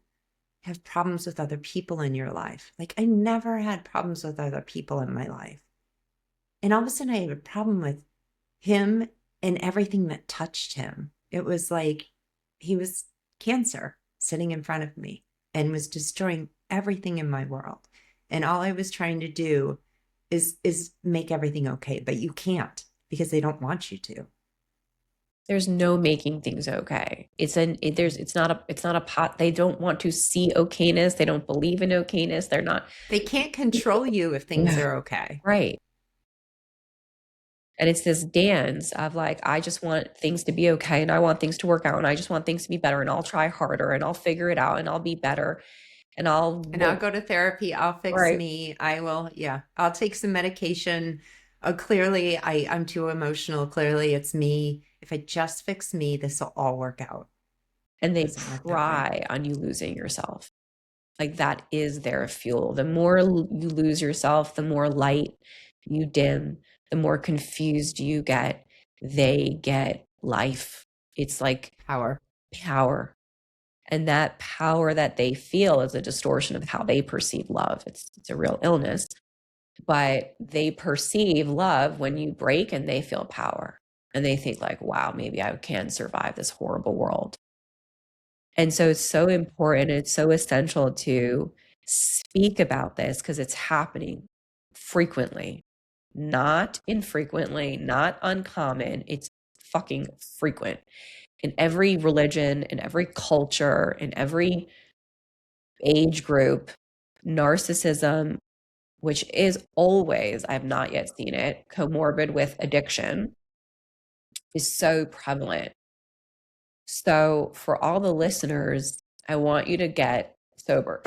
have problems with other people in your life, like I never had problems with other people in my life. And all of a sudden I have a problem with him and everything that touched him. It was like he was cancer sitting in front of me and was destroying everything in my world. And all I was trying to do is make everything okay, but you can't because they don't want you to. There's no making things okay. It's not a pot. They don't want to see okayness. They don't believe in okayness. They can't control you if things are okay. Right. And it's this dance of like, I just want things to be okay and I want things to work out and I just want things to be better and I'll try harder and I'll figure it out and I'll be better and I'll go to therapy. I'll fix me. I will. Yeah. I'll take some medication. Clearly I'm too emotional. Clearly it's me. If I just fix me, this will all work out. And they pry on you losing yourself. Like that is their fuel. The more you lose yourself, the more light you dim, the more confused you get. they get life. It's like Power. power. And that power that they feel is a distortion of how they perceive love. It's a real illness, but they perceive love when you break and they feel power. And they think like, wow, maybe I can survive this horrible world. And so it's so important, it's so essential to speak about this because it's happening frequently, not infrequently, not uncommon. It's fucking frequent in every religion, in every culture, in every age group. Narcissism, which is always, I've not yet seen it, comorbid with addiction, is so prevalent. So, for all the listeners, I want you to get sober.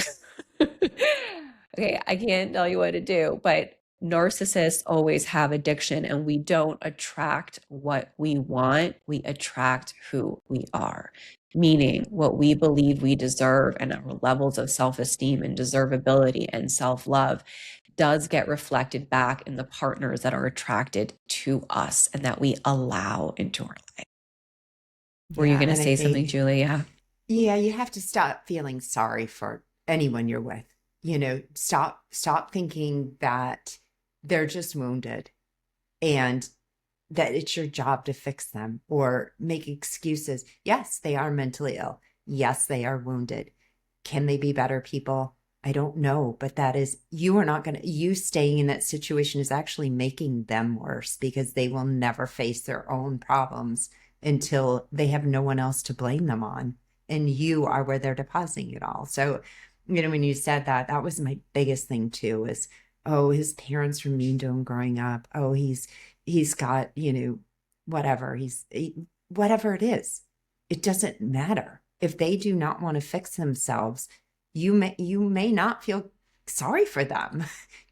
Okay, I can't tell you what to do, but narcissists always have addiction, and we don't attract what we want. We attract who we are, meaning what we believe we deserve, and our levels of self esteem and deservability and self love does get reflected back in the partners that are attracted to us and that we allow into our life. Were you Yeah. going to And I say something, think, Julie? Yeah. yeah, you have to stop feeling sorry for anyone you're with. Stop thinking that they're just wounded and that it's your job to fix them or make excuses. Yes, they are mentally ill. Yes, they are wounded. Can they be better people? I don't know, but that is, you are not going to, you staying in that situation is actually making them worse because they will never face their own problems until they have no one else to blame them on. And you are where they're depositing it all. So, when you said that, that was my biggest thing too, is, oh, his parents were mean to him growing up. Oh, he's got, whatever whatever it is, it doesn't matter. If they do not want to fix themselves, you may not feel sorry for them.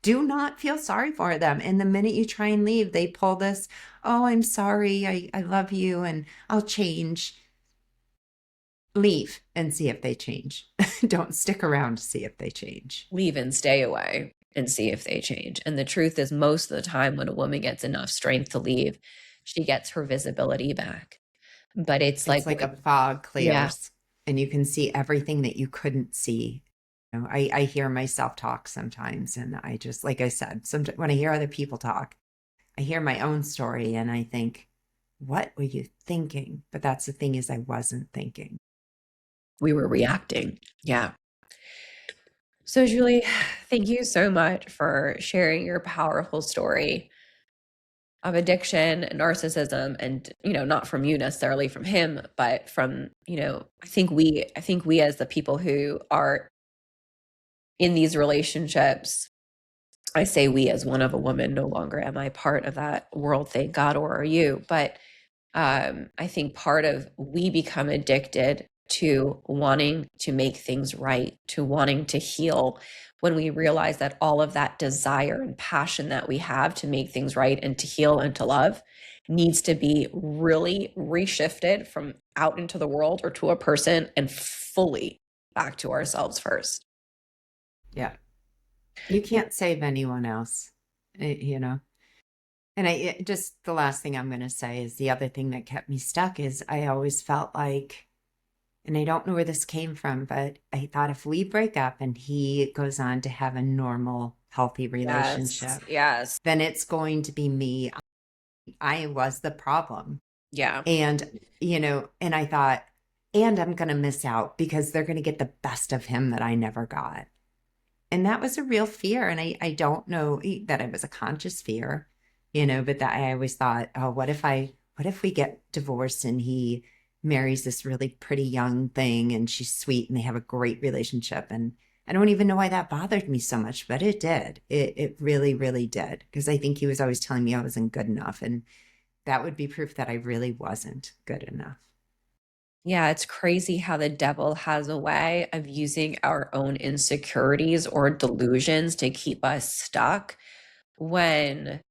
Do not feel sorry for them. And the minute you try and leave, they pull this, oh, I'm sorry, I love you and I'll change. Leave and see if they change. Don't stick around to see if they change. Leave and stay away and see if they change. And the truth is, most of the time, when a woman gets enough strength to leave, she gets her visibility back. But it's It's like, like a fog yeah, clears and you can see everything that you couldn't see. I hear myself talk sometimes, and I just, like I said, sometimes when I hear other people talk, I hear my own story and I think, what were you thinking? But that's the thing, is I wasn't thinking. we were reacting. Yeah. So, Julie, thank you so much for sharing your powerful story of addiction and narcissism, and not from you necessarily, from him, but from I think we as the people who are in these relationships, I say we as one of a woman, no longer am I part of that world, thank God, or are you. But I think part of we become addicted to wanting to make things right, to wanting to heal, when we realize that all of that desire and passion that we have to make things right and to heal and to love needs to be really reshifted from out into the world or to a person and fully back to ourselves first. Yeah. You can't save anyone else, you know? And just the last thing I'm going to say is, the other thing that kept me stuck is I always felt like, and I don't know where this came from, but I thought if we break up and he goes on to have a normal, healthy Yes. relationship, Yes. then it's going to be me. I was the problem. Yeah. And, and I thought, and I'm going to miss out because they're going to get the best of him that I never got. And that was a real fear. And I don't know that it was a conscious fear, but that I always thought, oh, what if we get divorced and he marries this really pretty young thing and she's sweet and they have a great relationship? And I don't even know why that bothered me so much, but it did. It really, really did. Because I think he was always telling me I wasn't good enough. And that would be proof that I really wasn't good enough. Yeah, it's crazy how the devil has a way of using our own insecurities or delusions to keep us stuck when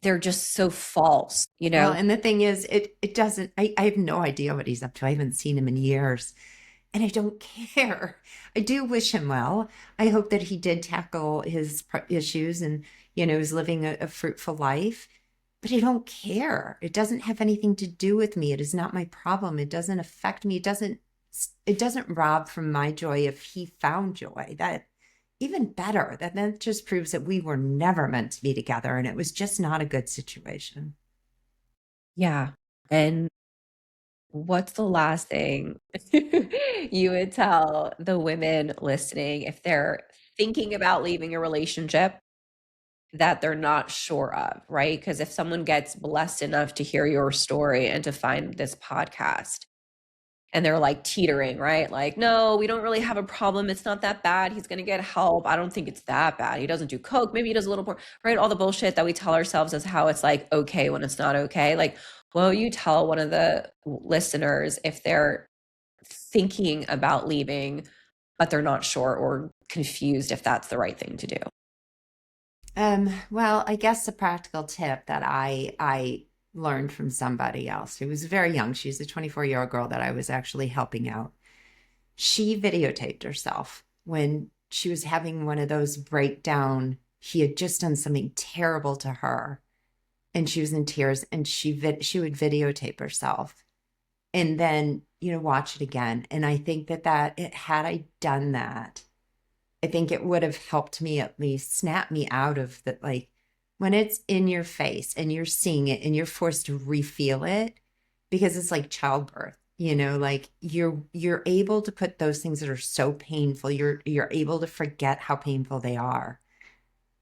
they're just so false, you Well, know? and the thing is, it doesn't, I have no idea what he's up to. I haven't seen him in years. And I don't care. I do wish him well. I hope that he did tackle his issues and, is living a fruitful life. but I don't care. It doesn't have anything to do with me. It is not my problem. It doesn't affect me. It doesn't rob from my joy if he found joy. That even better. That just proves that we were never meant to be together and it was just not a good situation. Yeah. And what's the last thing you would tell the women listening if they're thinking about leaving a relationship that they're not sure of, right? Because if someone gets blessed enough to hear your story and to find this podcast and they're like teetering, right? Like, no, we don't really have a problem. It's not that bad. He's going to get help. I don't think it's that bad. He doesn't do coke. Maybe he does a little more, right? All the bullshit that we tell ourselves as how it's like okay when it's not okay. Like, will you tell one of the listeners if they're thinking about leaving, but they're not sure or confused if that's the right thing to do? Well, I guess the practical tip that I learned from somebody else who was very young. She's a 24-year-old girl that I was actually helping out. She videotaped herself when she was having one of those breakdown. He had just done something terrible to her, and she was in tears. And she would videotape herself, and then watch it again. And I think that it had I done that, I think it would have helped me at least snap me out of that. Like when it's in your face and you're seeing it and you're forced to refeel it, because it's like childbirth, like you're able to put those things that are so painful, you're able to forget how painful they are.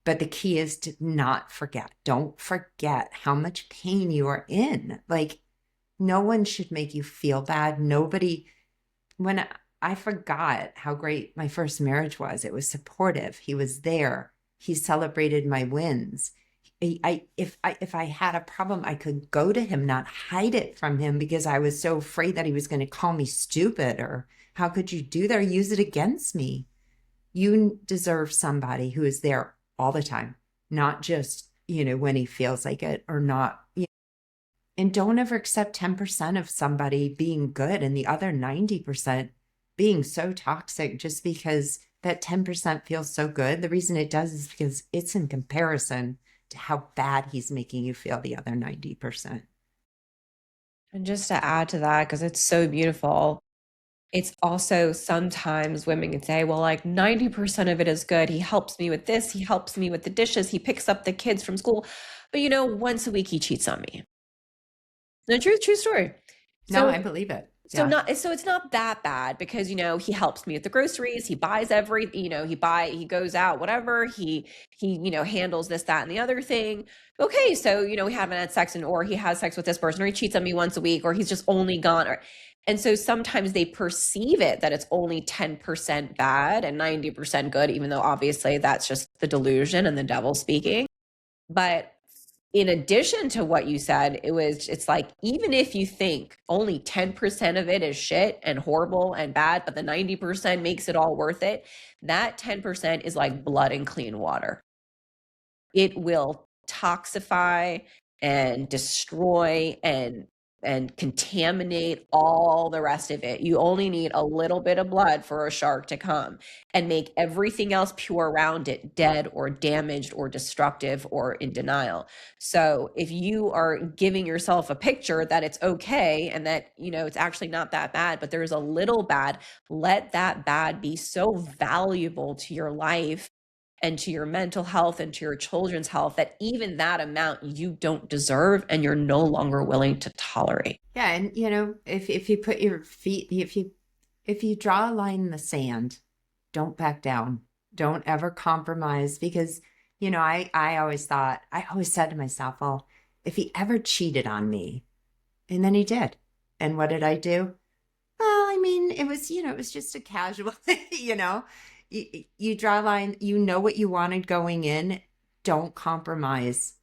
But the key is to not forget. Don't forget how much pain you are in. Like no one should make you feel bad. Nobody, when I forgot how great my first marriage was. It was supportive. He was there. He celebrated my wins. If I had a problem, I could go to him, not hide it from him because I was so afraid that he was going to call me stupid or how could you do that or use it against me? You deserve somebody who is there all the time, not just, when he feels like it or not. And don't ever accept 10% of somebody being good and the other 90% being so toxic just because that 10% feels so good. The reason it does is because it's in comparison to how bad he's making you feel the other 90%. And just to add to that, because it's so beautiful, it's also sometimes women can say, well, like 90% of it is good. He helps me with this. He helps me with the dishes. He picks up the kids from school. But once a week he cheats on me. No, true story. No, So I believe it. So Yeah. not so it's not that bad because he helps me with the groceries, he buys every, he goes out, whatever, he handles this, that, and the other thing. Okay, so we haven't had sex or he has sex with this person or he cheats on me once a week or he's just only gone and so sometimes they perceive it that it's only 10% bad and 90% good, even though obviously that's just the delusion and the devil speaking. But in addition to what you said, it's like, even if you think only 10% of it is shit and horrible and bad, but the 90% makes it all worth it, that 10% is like blood in clean water. It will toxify and destroy and contaminate all the rest of it. You only need a little bit of blood for a shark to come and make everything else pure around it dead or damaged or destructive or in denial. So if you are giving yourself a picture that it's okay and that it's actually not that bad, but there's a little bad, let that bad be so valuable to your life and to your mental health and to your children's health that even that amount you don't deserve and you're no longer willing to tolerate. Yeah. And if you put your feet, if you draw a line in the sand, don't back down. Don't ever compromise because, I always said to myself, well, if he ever cheated on me, and then he did. And what did I do? Well, I mean, it was just a casual, you draw a line, what you wanted going in. Don't compromise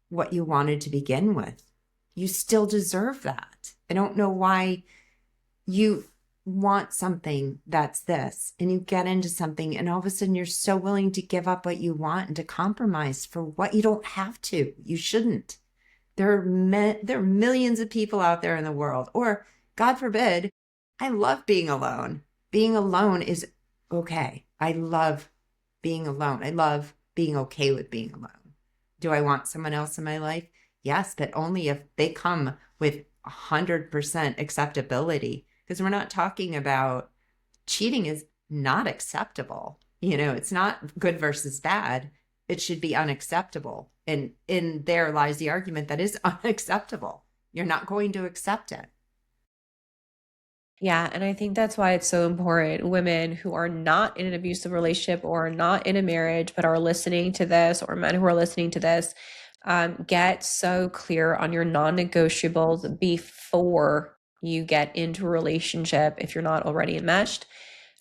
what you wanted to begin with. You still deserve that. I don't know why you want something that's this and you get into something and all of a sudden you're so willing to give up what you want and to compromise for what you don't have to. You shouldn't. There are millions of people out there in the world, or God forbid, I love being alone. Being alone is okay. I love being alone. I love being okay with being alone. Do I want someone else in my life? Yes, but only if they come with 100% acceptability. Because we're not talking about cheating is not acceptable. It's not good versus bad. It should be unacceptable. And in there lies the argument that is unacceptable. You're not going to accept it. Yeah, and I think that's why it's so important. Women who are not in an abusive relationship or not in a marriage, but are listening to this, or men who are listening to this, get so clear on your non-negotiables before you get into a relationship if you're not already enmeshed.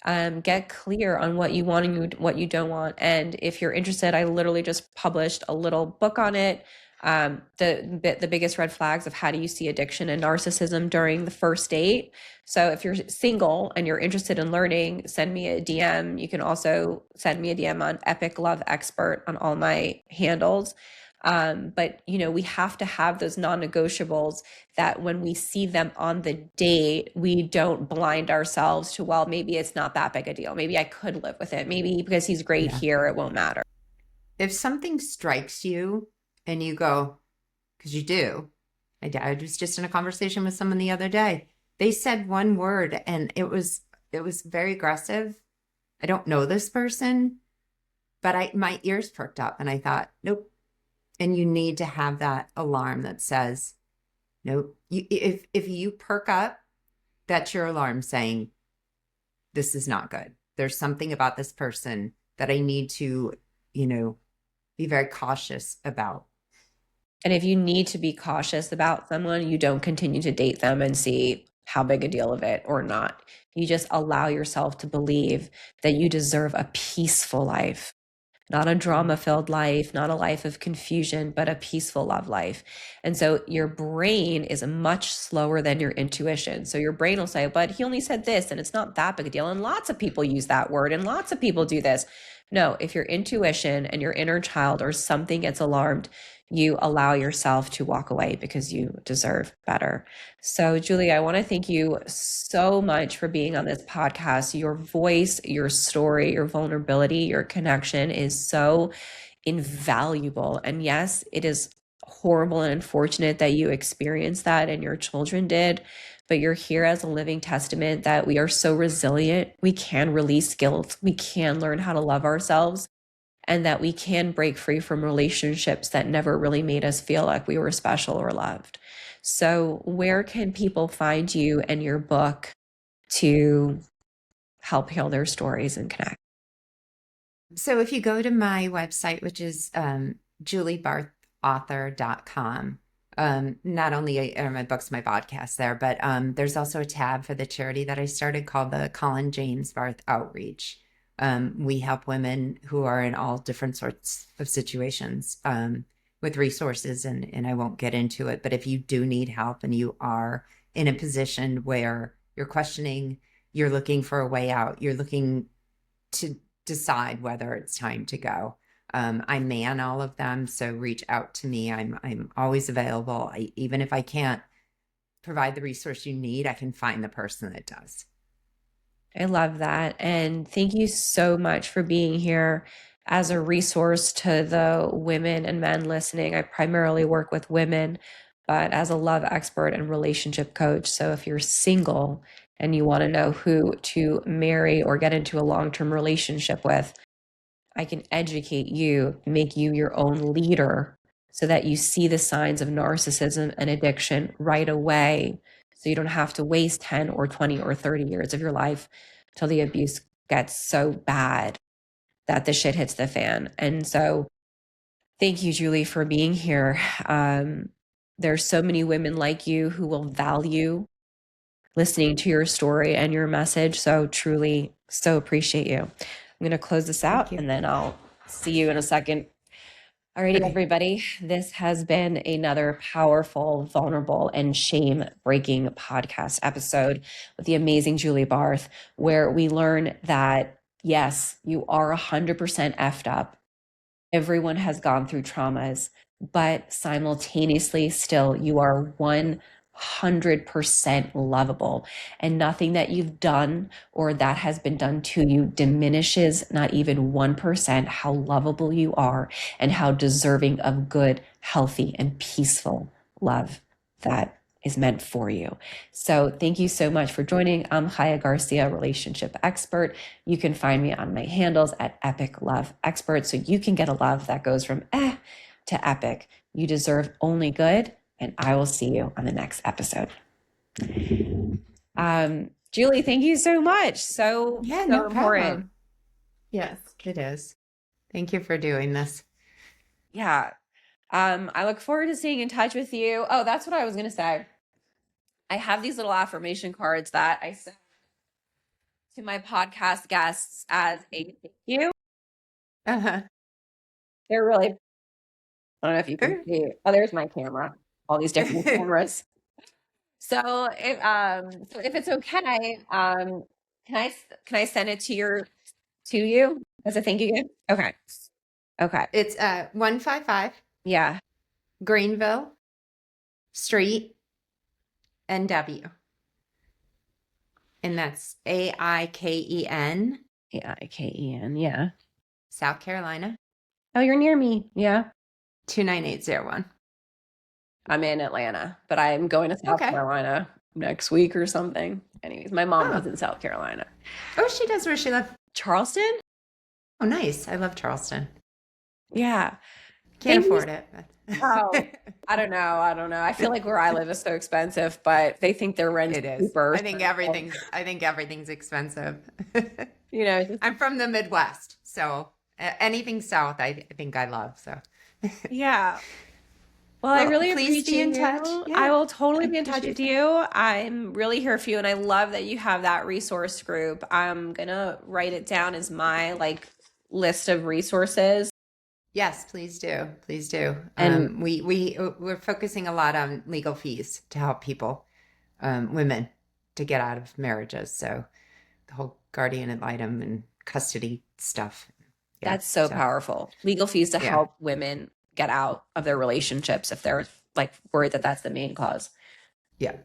Get clear on what you want and what you don't want. And if you're interested, I literally just published a little book on it. The biggest red flags of how do you see addiction and narcissism during the first date. So if you're single and you're interested in learning, send me a DM. You can also send me a DM on Epic Love Expert on all my handles. But we have to have those non-negotiables that when we see them on the date, we don't blind ourselves to, well, maybe it's not that big a deal. Maybe I could live with it. Maybe because he's great Yeah. here, it won't matter. If something strikes you and you go, because you do, I was just in a conversation with someone the other day. They said one word and it was very aggressive. I don't know this person, but my ears perked up and I thought, nope. And you need to have that alarm that says, nope. If you perk up, that's your alarm saying, this is not good. There's something about this person that I need to, be very cautious about. And if you need to be cautious about someone, you don't continue to date them and see how big a deal of it or not. You just allow yourself to believe that you deserve a peaceful life, not a drama filled life, not a life of confusion, but a peaceful love life. And so your brain is much slower than your intuition. So your brain will say, but he only said this and it's not that big a deal. And lots of people use that word and lots of people do this. No, if your intuition and your inner child or something gets alarmed, you allow yourself to walk away because you deserve better. So, Julie, I want to thank you so much for being on this podcast. Your voice, your story, your vulnerability, your connection is so invaluable. And yes, it is horrible and unfortunate that you experienced that and your children did, but you're here as a living testament that we are so resilient. We can release guilt. We can learn how to love ourselves and that we can break free from relationships that never really made us feel like we were special or loved. So, where can people find you and your book to help heal their stories and connect? So if you go to my website, which is juliebarthauthor.com, not only are my books, my podcast there, but there's also a tab for the charity that I started called the Colin James Barth Outreach. We help women who are in all different sorts of situations with resources, and I won't get into it. But if you do need help and you are in a position where you're questioning, you're looking for a way out, you're looking to decide whether it's time to go. I man all of them, so reach out to me. I'm always available. Even if I can't provide the resource you need, I can find the person that does. I love that. And thank you so much for being here as a resource to the women and men listening. I primarily work with women, but as a love expert and relationship coach. So if you're single and you want to know who to marry or get into a long-term relationship with, I can educate you, make you your own leader so that you see the signs of narcissism and addiction right away. So you don't have to waste 10 or 20 or 30 years of your life till the abuse gets so bad that the shit hits the fan. And so thank you, Julie, for being here. There's so many women like you who will value listening to your story and your message. So truly, so appreciate you. I'm going to close this out and then I'll see you in a second. Alrighty, Okay. everybody. This has been another powerful, vulnerable, and shame-breaking podcast episode with the amazing Julie Barth, where we learn that, yes, you are 100% effed up. Everyone has gone through traumas, but simultaneously still you are 100% lovable. And nothing that you've done or that has been done to you diminishes not even 1% how lovable you are and how deserving of good, healthy, and peaceful love that is meant for you. So thank you so much for joining. I'm Chaya Garcia, relationship expert. You can find me on my handles at Epic Love Expert, so you can get a love that goes from to epic. You deserve only good, and I will see you on the next episode. Julie, thank you so much. So No important. problem. Yes, it is. Thank you for doing this. Yeah. I look forward to staying in touch with you. Oh, that's what I was going to say. I have these little affirmation cards that I send to my podcast guests as a thank you. Uh-huh. They're really, I don't know if you can see. Oh, there's my camera. All these different cameras. So if it's okay, can I send it to you as a thank you gift? Okay. Okay. It's 155 Yeah. Greenville Street, NW. And that's AIKEN, AIKEN. Yeah. South Carolina, Oh, you're near me. Yeah. 29801. I'm in Atlanta, but I'm going to South Carolina next week or something. Anyways, my mom lives in South Carolina. Oh, she does. Where she live? Charleston? Oh, nice. I love Charleston. Yeah. Can't afford it. Oh, I don't know. I feel like where I live is so expensive, but they think their rent is cheaper. I think everything's expensive. You know, I'm from the Midwest, so anything south, I think I love. So yeah. Well, I really please be in touch. Yeah, I will totally be in touch with you. I'm really here for you, and I love that you have that resource group. I'm gonna write it down as my list of resources. Yes, please do. Please do. And we're focusing a lot on legal fees to help people, women, to get out of marriages. So the whole guardian ad litem and custody stuff. Yeah, that's so powerful. Legal fees to help women get out of their relationships if they're worried that that's the main cause. Yeah.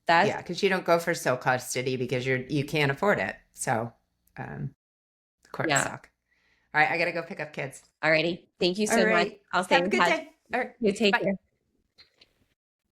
Because you don't go for sole custody because you can't afford it. So courts suck. All right, I gotta go pick up kids. Alrighty. Thank you so much. I'll stay in touch. Have a good day. All right. You take care.